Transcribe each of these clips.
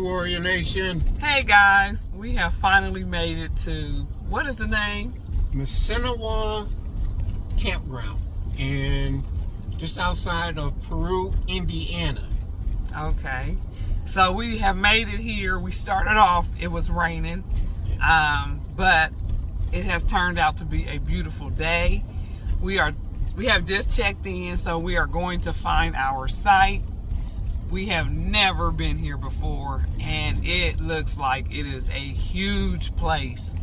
Warrior Nation. Hey guys, we have finally made it to, what is the name? Mississenwa Campground, and just outside of Peru, Indiana. Okay, so we have made it here. We started off, it was raining, but it has turned out to be a beautiful day. We have just checked in, so we are going to find our site. We have never been here before, and it looks like it is a huge place.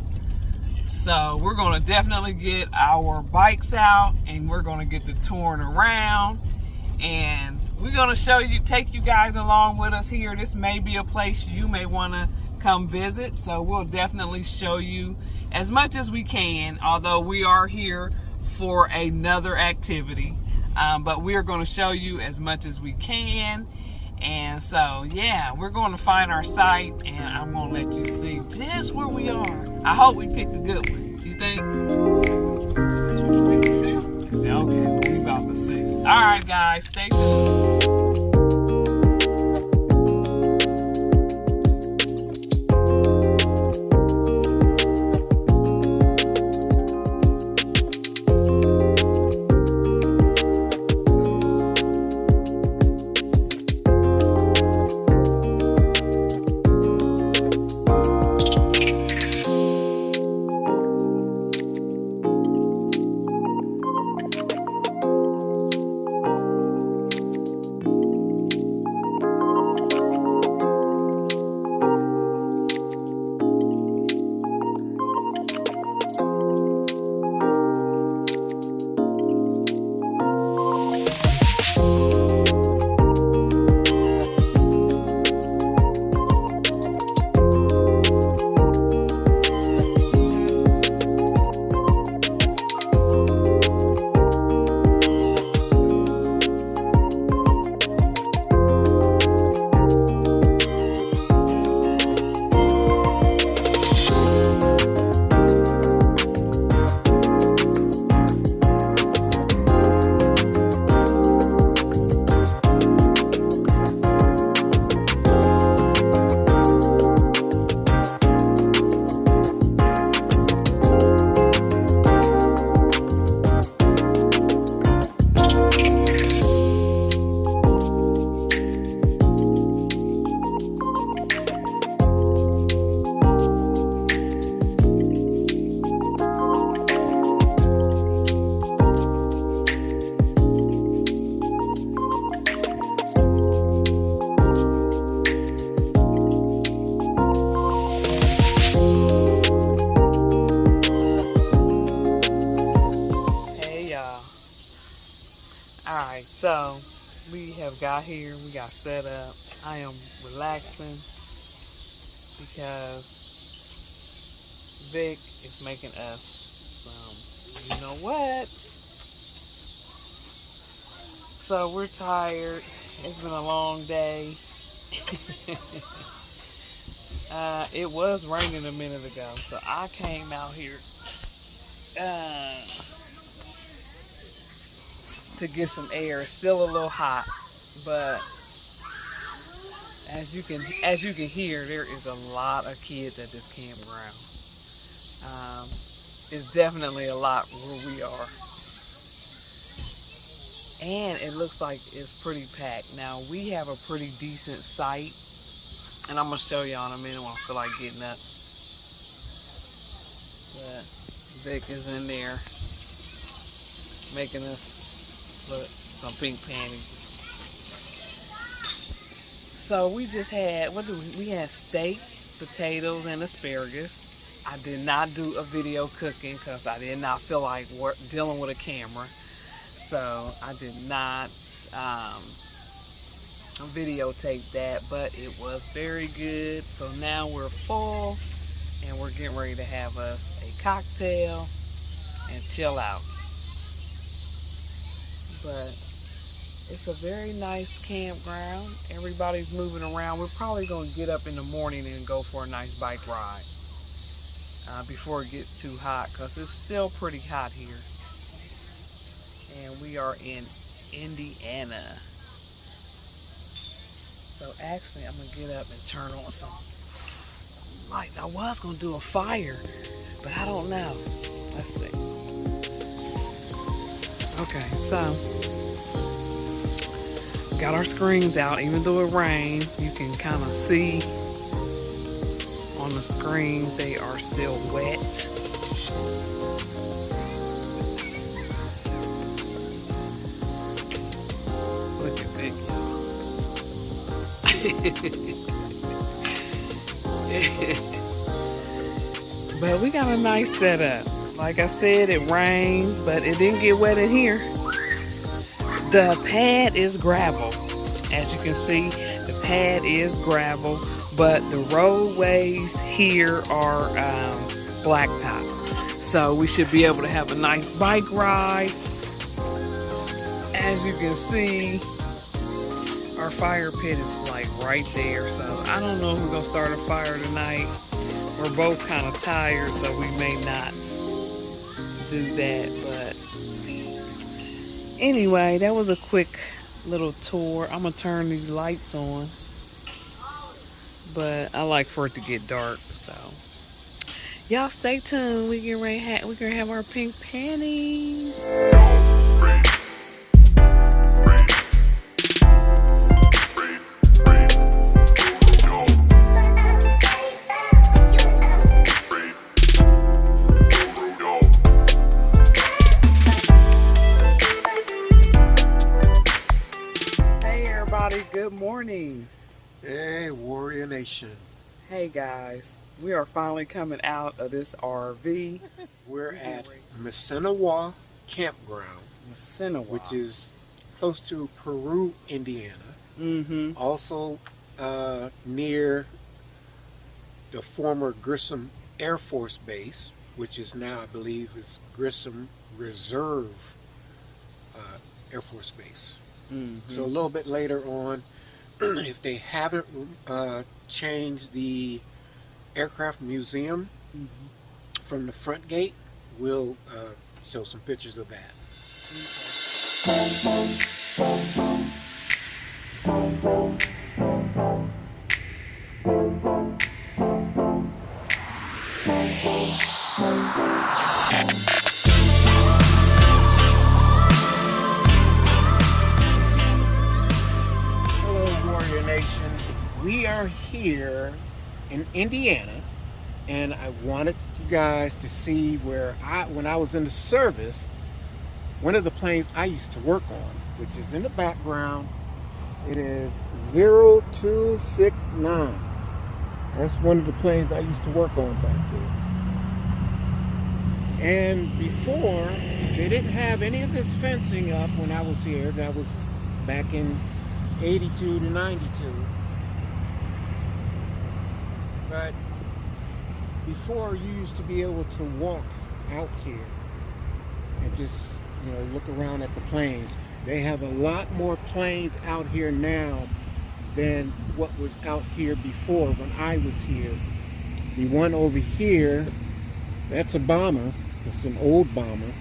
So we're going to definitely get our bikes out, and we're going to get to touring around, and we're going to show you, take you guys along with us here. This may be a place you may want to come visit, so we'll definitely show you as much as we can, although we are here for another activity, but we're going to show you as much as we can. And so, yeah, we're going to find our site, and I'm going to let you see just where we are. I hope we picked a good one. You think? That's what you make it say. Okay, well, we about to see. All right, guys, stay tuned. Alright, so we have got here, we got set up. I am relaxing because Vic is making us some, you know what? So we're tired. It's been a long day. It was raining a minute ago, so I came out here to get some air. It's still a little hot, but as you can hear, there is a lot of kids at this campground. It's definitely a lot where we are, and it looks like it's pretty packed. Now we have a pretty decent site, and I'm gonna show y'all in a minute when I feel like getting up. But Vic is in there making us look some pink panties. So we just had, we had steak, potatoes, and asparagus. I did not do a video cooking because I did not feel like dealing with a camera. So I did not videotape that, but it was very good. So now we're full, and we're getting ready to have us a cocktail and chill out. But it's a very nice campground. Everybody's moving around. We're probably going to get up in the morning and go for a nice bike ride before it gets too hot, because it's still pretty hot here. And we are in Indiana. So actually, I'm gonna get up and turn on some lights. I was gonna do a fire, but I don't know. Let's see. Okay, so got our screens out. Even though it rained, you can kind of see on the screens they are still wet. Look at Vic. But we got a nice setup. Like I said, it rained, but it didn't get wet in here. The pad is gravel. As you can see, the pad is gravel, but the roadways here are blacktop. So we should be able to have a nice bike ride. As you can see, our fire pit is like right there. So I don't know if we're gonna start a fire tonight. We're both kind of tired, so we may not do that. But anyway, that was a quick little tour. I'm gonna turn these lights on, but I like for it to get dark. So y'all stay tuned. We're gonna have our pink panties. Good morning. Hey, Warrior Nation. Hey guys, we are finally coming out of this RV. We're at Mississenwa Campground, Mississinwa, which is close to Peru, Indiana. Mm-hmm. Also near the former Grissom Air Force Base, which is now, I believe, is Grissom Reserve Air Force Base. Mm-hmm. So a little bit later on, if they haven't changed the aircraft museum from the front gate, we'll show some pictures of that. Nation, we are here in Indiana, and I wanted you guys to see where when I was in the service, one of the planes I used to work on, which is in the background. It is 0269. That's one of the planes I used to work on back there. And before, they didn't have any of this fencing up when I was here. That was back in 82 to 92. But before, you used to be able to walk out here and just, look around at the planes. They have a lot more planes out here now than what was out here before when I was here. The one over here, that's a bomber. It's an old bomber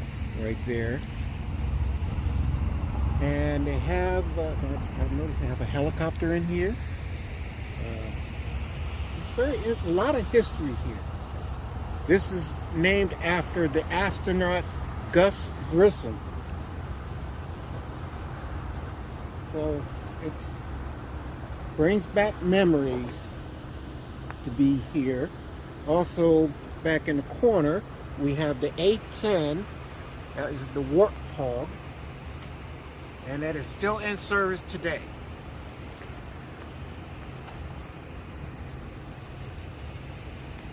right there. And they have, I've noticed they have a helicopter in here. It's a lot of history here. This is named after the astronaut Gus Grissom. So it brings back memories to be here. Also, back in the corner, we have the A-10. That is the Warthog. And that is still in service today.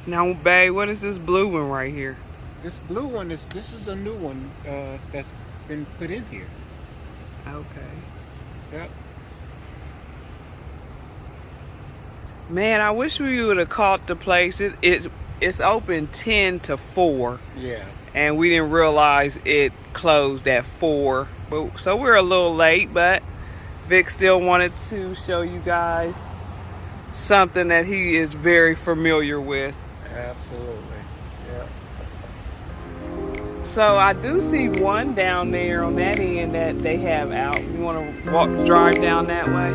Now, babe, what is this blue one right here? This blue one this is a new one that's been put in here. Okay. Yep. Man, I wish we would have caught the place. It's open 10 to 4. Yeah. And we didn't realize it closed at 4. So we're a little late, but Vic still wanted to show you guys something that he is very familiar with. Absolutely. Yeah. So I do see one down there on that end that they have out. You want to drive down that way?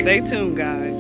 Stay tuned, guys.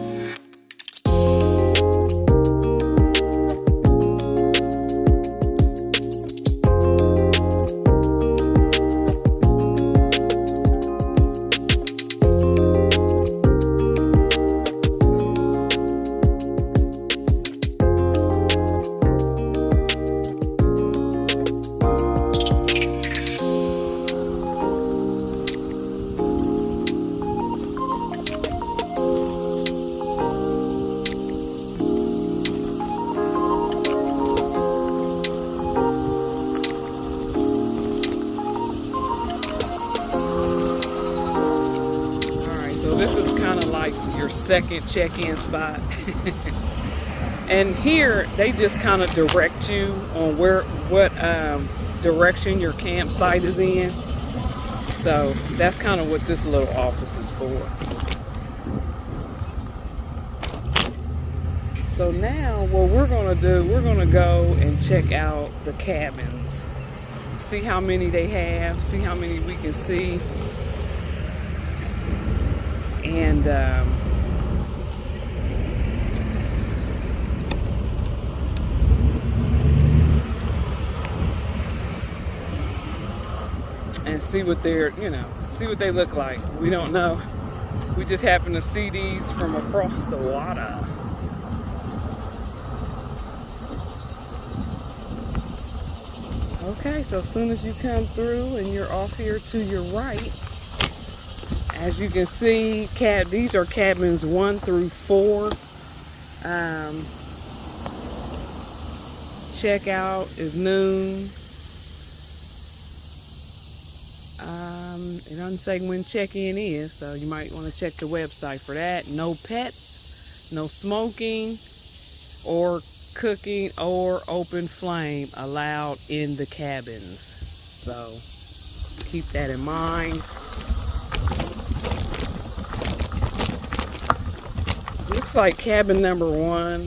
Second check-in spot. And here they just kind of direct you on what direction your campsite is in. So that's kind of what this little office is for. So now what we're going to do, we're going to go and check out the cabins, see how many they have, see how many we can see, and see what they're, see what they look like. We don't know. We just happen to see these from across the water. Okay, so as soon as you come through and you're off here to your right, as you can see, these are cabins 1 through 4. Checkout is noon. It doesn't say when check-in is, so you might want to check the website for that. No pets, no smoking or cooking or open flame allowed in the cabins. So keep that in mind. Looks like cabin number 1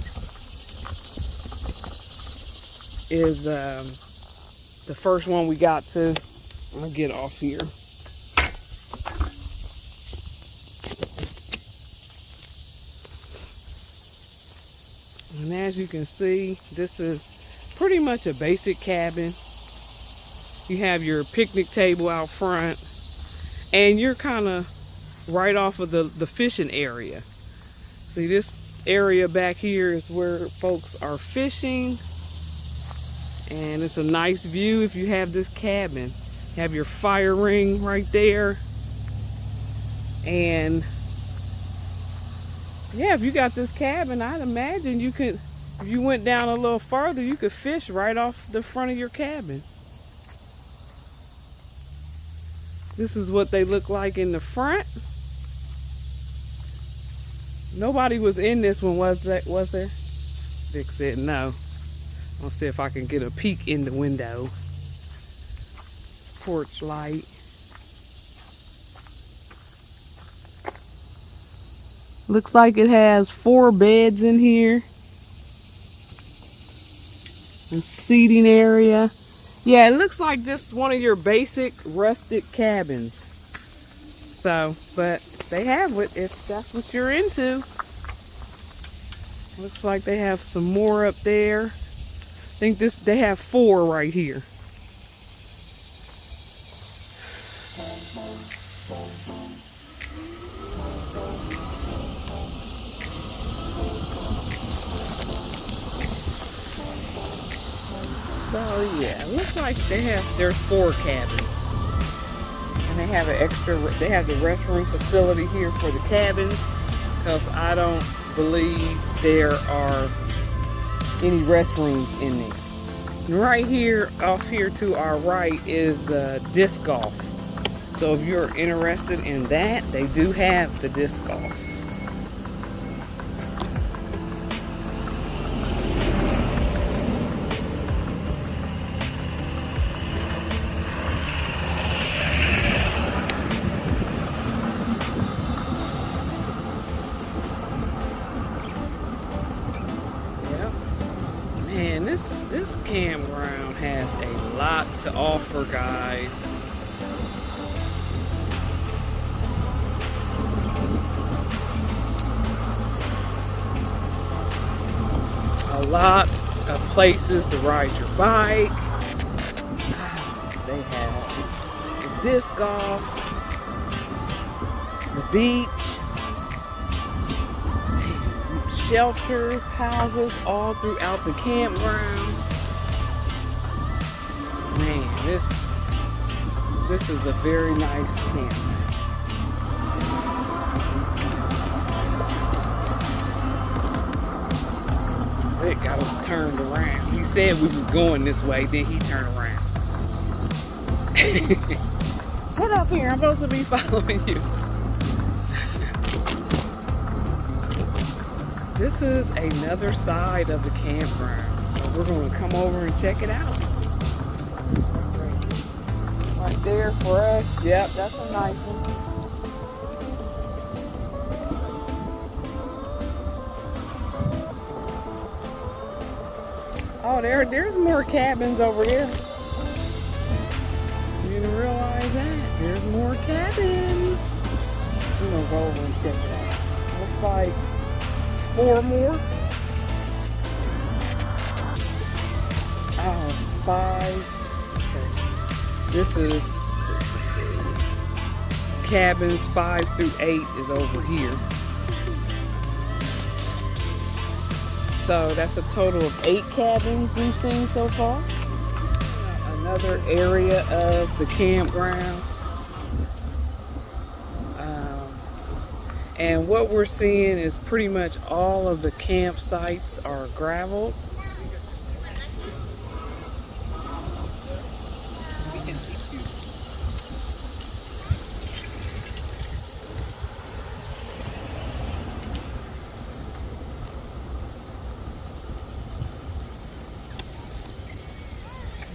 is the first one we got to. I'm gonna get off here. And as you can see, this is pretty much a basic cabin. You have your picnic table out front, and you're kind of right off of the fishing area. See, this area back here is where folks are fishing, and it's a nice view if you have this cabin. You have your fire ring right there, and yeah, if you got this cabin, I'd imagine you could, if you went down a little further, you could fish right off the front of your cabin. This is what they look like in the front. Nobody was in this one, was there? Vic said no. I'll see if I can get a peek in the window. Porch light. Looks like it has 4 beds in here. And seating area. Yeah, it looks like just one of your basic rustic cabins. So, but they have it if that's what you're into. Looks like they have some more up there. I think they have 4 right here. So yeah, it looks like there's 4 cabins. And they have they have the restroom facility here for the cabins, because I don't believe there are any restrooms in there. And right here, off here to our right, is disc golf. So if you're interested in that, they do have the disc golf. Man, this campground has a lot to offer, guys. a lot of places to ride your bike. They have the disc golf, the beach, shelter houses all throughout the campground. Man, this is a very nice camp. Vic got us turned around. He said we was going this way, then he turned around. Get up here, I'm supposed to be following you. This is another side of the campground, so we're going to come over and check it out. Right there for us. Yep, that's a nice one. Oh, there's more cabins over here. You didn't realize that. There's more cabins. We're going to go over and check it out. Looks like 4 more. 5. Okay. This is, let's see, cabins 5 through 8 is over here. So that's a total of 8 cabins we've seen so far. Another area of the campground. And what we're seeing is pretty much all of the campsites are gravel.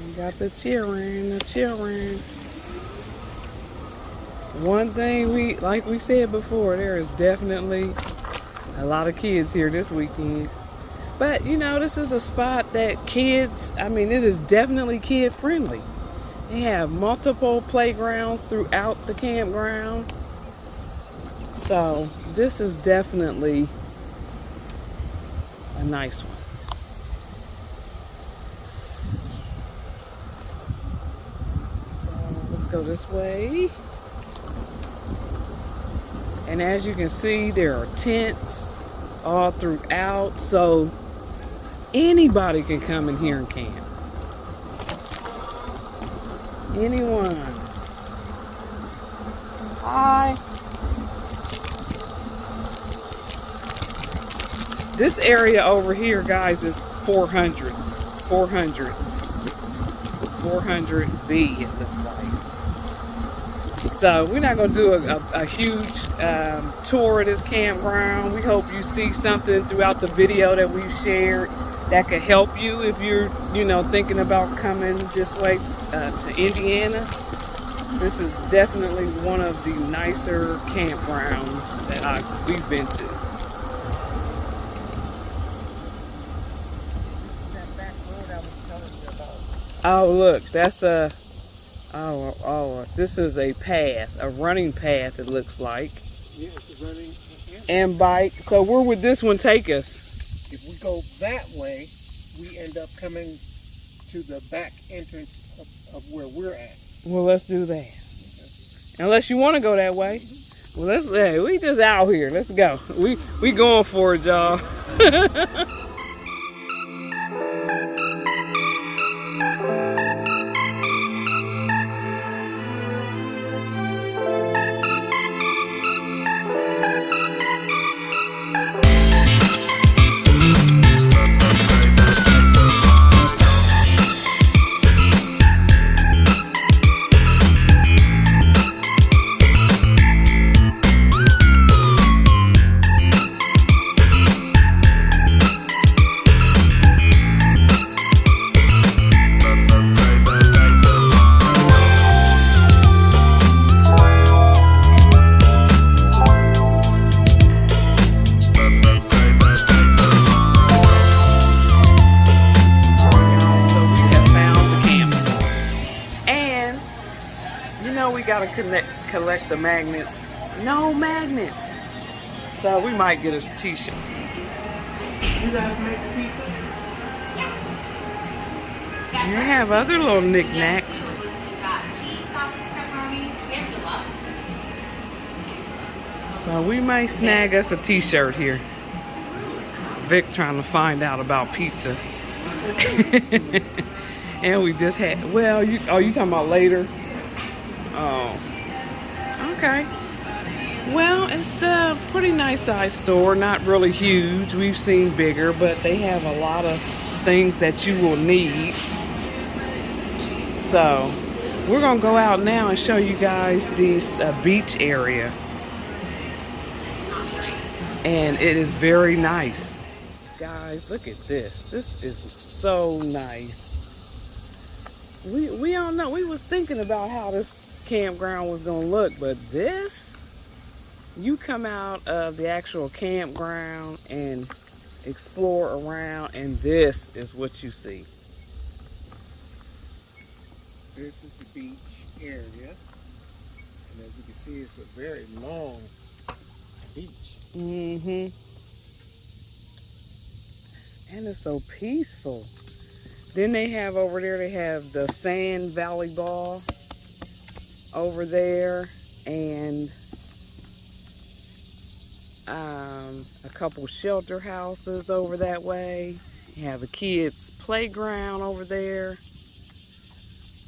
We got the children. One thing like we said before, there is definitely a lot of kids here this weekend. But you know, this is a spot that kids, I mean, it is definitely kid friendly. They have multiple playgrounds throughout the campground. So this is definitely a nice one. So let's go this way. And as you can see, there are tents all throughout, so anybody can come in here and camp. Anyone. Hi. This area over here, guys, is 400B, it looks like. So we're not going to do a huge tour of this campground. We hope you see something throughout the video that we've shared that could help you if you're, thinking about coming this way to Indiana. This is definitely one of the nicer campgrounds that we've been to. That back road I was telling you about. Oh, look, that's a... Oh, this is a path, a running path, it looks like. Yeah, it's a running path. And bike. So where would this one take us? If we go that way, we end up coming to the back entrance of where we're at. Well, let's do that. Unless you want to go that way. Well, we just out here. Let's go. We going for it, y'all. We gotta collect the magnets. No magnets. So we might get a t-shirt. You guys make the pizza? You have other little knickknacks. So we might snag us a t-shirt here. Vic trying to find out about pizza. And we just had, well, you talking about later? Oh, okay. Well, it's a pretty nice size store, not really huge. We've seen bigger, but they have a lot of things that you will need. So we're gonna go out now and show you guys this beach area. And it is very nice. Guys, look at this. This is so nice. We all know, we was thinking about how this campground was gonna look, but this, you come out of the actual campground and explore around, and this is what you see. This is the beach area, and as you can see, it's a very long beach. Mm-hmm. And it's so peaceful. Then they have over there, they have the sand volleyball over there, and a couple shelter houses over that way. You have a kids playground over there.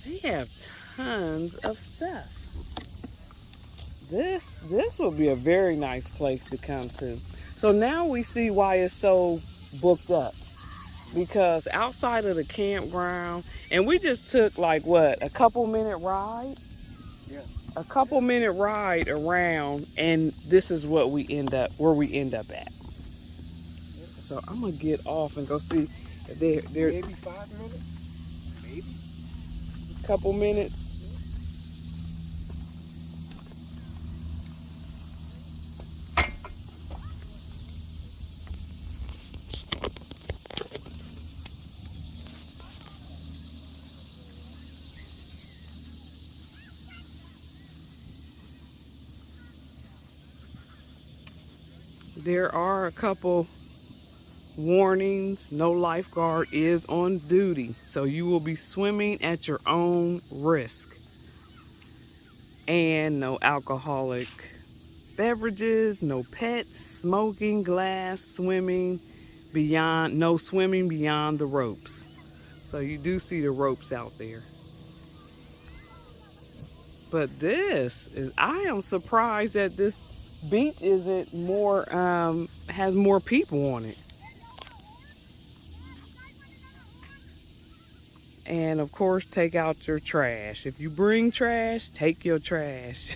They have tons of stuff. This will be a very nice place to come to. So now we see why it's so booked up. Because outside of the campground, and we just took like what, a couple minute ride? Yeah. A couple minute ride around, and this is what we end up, where we end up at. So I'm gonna get off and go see if they're maybe 5 minutes, maybe a couple minutes. There are a couple warnings. No lifeguard is on duty, so you will be swimming at your own risk. And no alcoholic beverages, no pets, smoking, glass, swimming beyond, no swimming beyond the ropes. So you do see the ropes out there. But this is, I am surprised that this beach isn't more, has more people on it. And of course, take out your trash. If you bring trash, take your trash.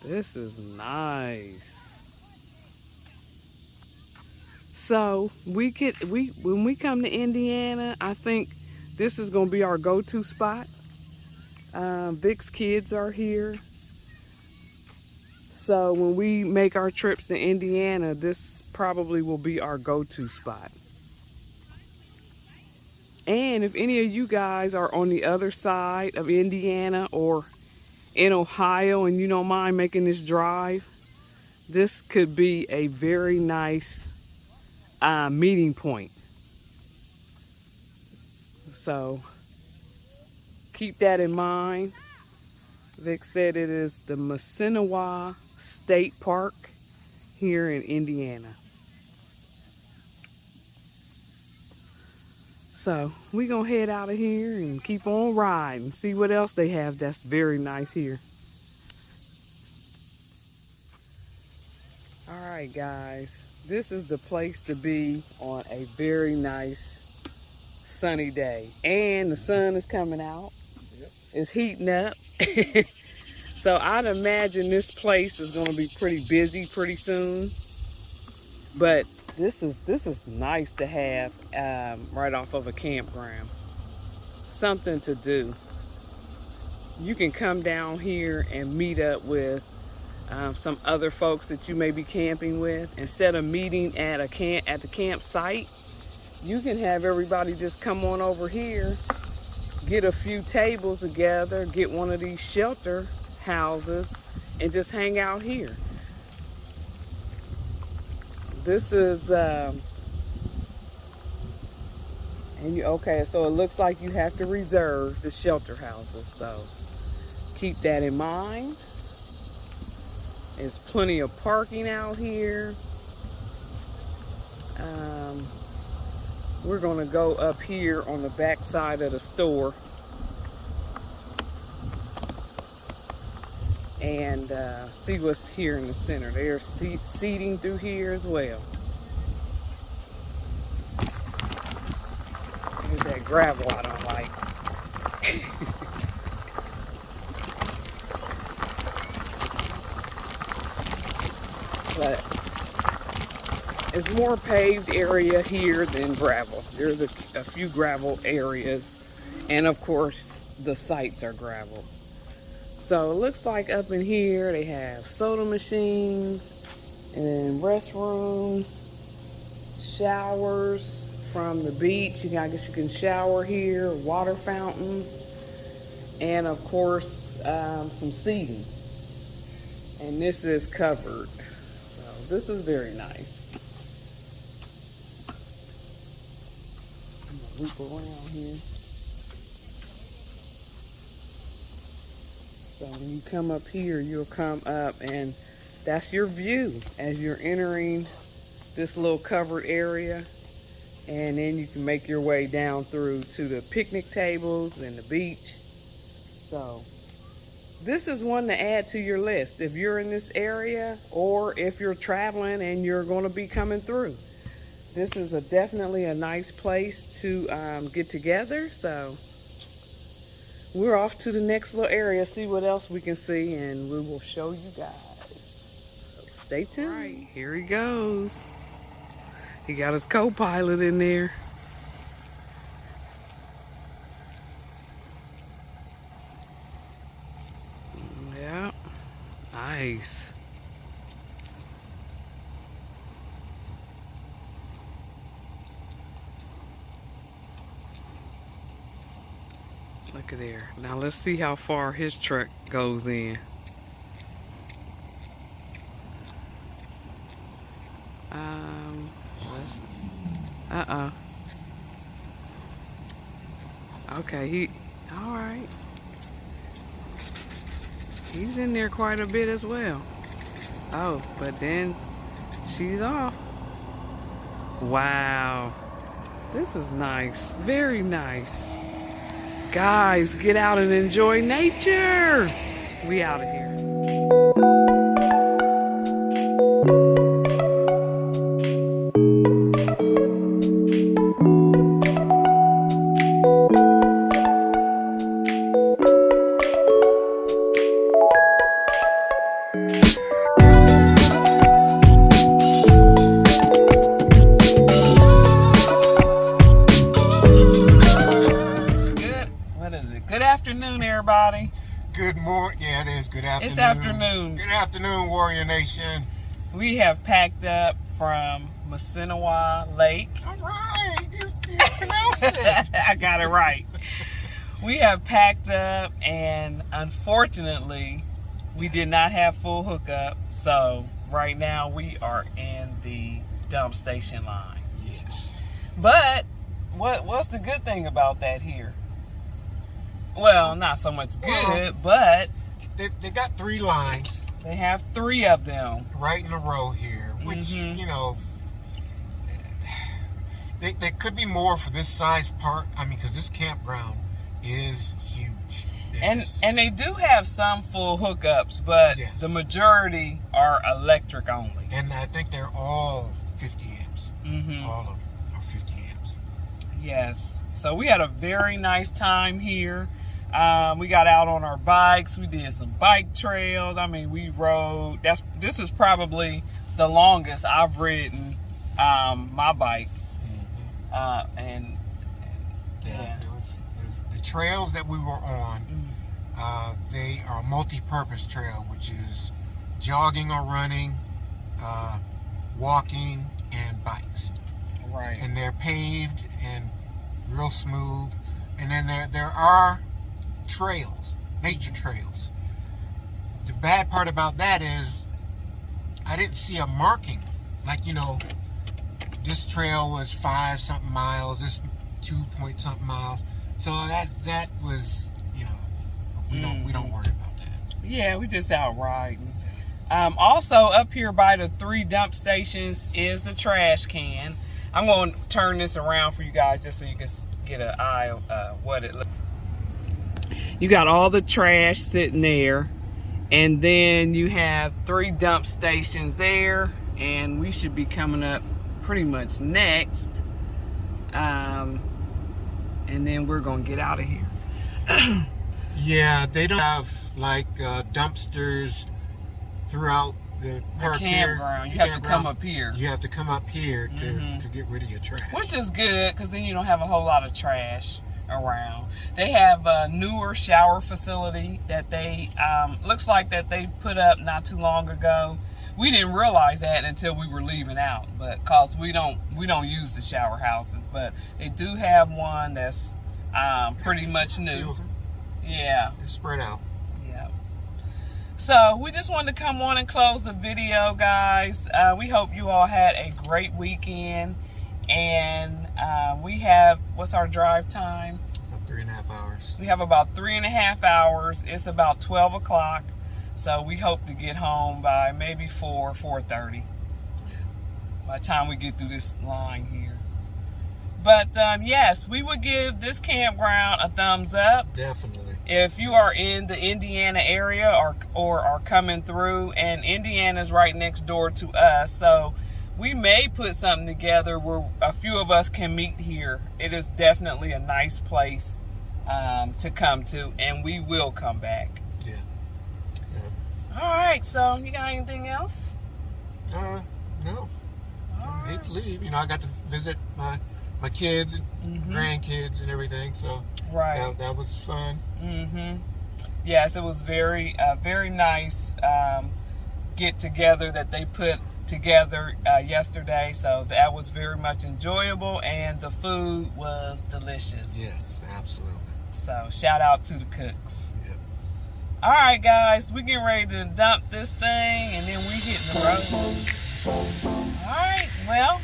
This is nice. So when we come to Indiana, I think this is gonna be our go-to spot. Vic's kids are here. So when we make our trips to Indiana, this probably will be our go-to spot. And if any of you guys are on the other side of Indiana or in Ohio and you don't mind making this drive, this could be a very nice meeting point. So keep that in mind. Vic said it is the Mississenwa State Park here in Indiana. So we're gonna head out of here and keep on riding, see what else they have that's very nice here. All right, guys, this is the place to be on a very nice sunny day. And the sun is coming out. Yep. It's heating up. So I'd imagine this place is gonna be pretty busy pretty soon. But this is nice to have right off of a campground. Something to do. You can come down here and meet up with some other folks that you may be camping with. Instead of meeting at the campsite, you can have everybody just come on over here, get a few tables together, get one of these shelter houses, and just hang out here. this is okay, so it looks like you have to reserve the shelter houses, so keep that in mind. There's plenty of parking out here. We're gonna go up here on the back side of the store and see what's here in the center. There's seating through here as well. There's that gravel I don't like. But it's more paved area here than gravel. There's a few gravel areas, and of course the sites are gravel. So it looks like up in here they have soda machines and restrooms, showers from the beach. I guess you can shower here, water fountains, and of course some seating. And this is covered. So this is very nice. I'm gonna loop around here. So when you come up here, you'll come up and that's your view as you're entering this little covered area. And then you can make your way down through to the picnic tables and the beach. So this is one to add to your list if you're in this area or if you're traveling and you're going to be coming through. This is definitely a nice place to get together. So we're off to the next little area, see what else we can see, and we will show you guys. So stay tuned. All right, here he goes. He got his co-pilot in there. Yeah, nice. Look at there. Now let's see how far his truck goes in. Okay, all right. He's in there quite a bit as well. Oh, but then she's off. Wow. This is nice. Very nice. Guys, get out and enjoy nature. We out of here. Good afternoon, everybody. Good morning. Yeah, it is. Good afternoon. It's afternoon. Good afternoon, Warrior Nation. We have packed up from Mississenwa Lake. All right. You pronounced it. I got it right. We have packed up, and unfortunately, we did not have full hookup. So right now, we are in the dump station line. Yes. But what's the good thing about that here? Well, not so much good, but they got 3 lines. They have 3 of them right in a row here, which you know, they could be more for this size part. I mean, because this campground is huge. And they do have some full hookups, but yes, the majority are electric only. And I think they're all 50 amps. All of them are 50 amps. Yes. So we had a very nice time here. We got out on our bikes. We did some bike trails. I mean, we rode. This is probably the longest I've ridden my bike. And yeah, it was the trails that we were on. They are multi-purpose trail, which is jogging or running, walking, and bikes. Right. And they're paved and real smooth. And then there are trails, nature trails. The bad part about that is I didn't see a marking like, you know, this trail was 5-something miles, this 2-point-something miles. So that was, you know, we don't worry about that. Yeah, we just out riding. Also up here by the 3 dump stations is the trash can. I'm going to turn this around for you guys just so you can get an eye on what it looks like. You got all the trash sitting there, and then you have 3 dump stations there, and we should be coming up pretty much next. And then we're gonna get out of here. Yeah, they don't have like dumpsters throughout the park here. Campground. You have to come up here. You have to come up here to get rid of your trash. Which is good, because then you don't have a whole lot of trash around. They have a newer shower facility that they looks like that they put up not too long ago. We didn't realize that until we were leaving out, but cause we don't use the shower houses, but they do have one that's pretty much new. Yeah, they're spread out. Yeah. So we just wanted to come on and close the video, guys. We hope you all had a great weekend, and we have, what's our drive time? About 3.5 hours. We have about 3.5 hours. It's about 12 o'clock. So we hope to get home by maybe 4:30. By the time we get through this line here. But yes, we would give this campground a thumbs up. Definitely. If you are in the Indiana area or are coming through, and Indiana's right next door to us, so we may put something together where a few of us can meet here. It is definitely a nice place to come to, and we will come back. Yeah. All right, so you got anything else? No. I hate to leave. You know, I got to visit my kids, grandkids, and everything. So right, that was fun. Yes, it was very nice get together that they put together yesterday. So that was very much enjoyable, and the food was delicious. Yes, absolutely. So shout out to the cooks. Yep. All right, guys, we getting ready to dump this thing, and then we hitting the road. All right, well.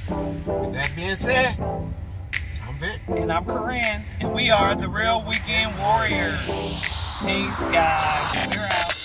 With that being said, I'm Vic. And I'm Kerin, and we are the Real Weekend Warriors. Peace, guys. We're out.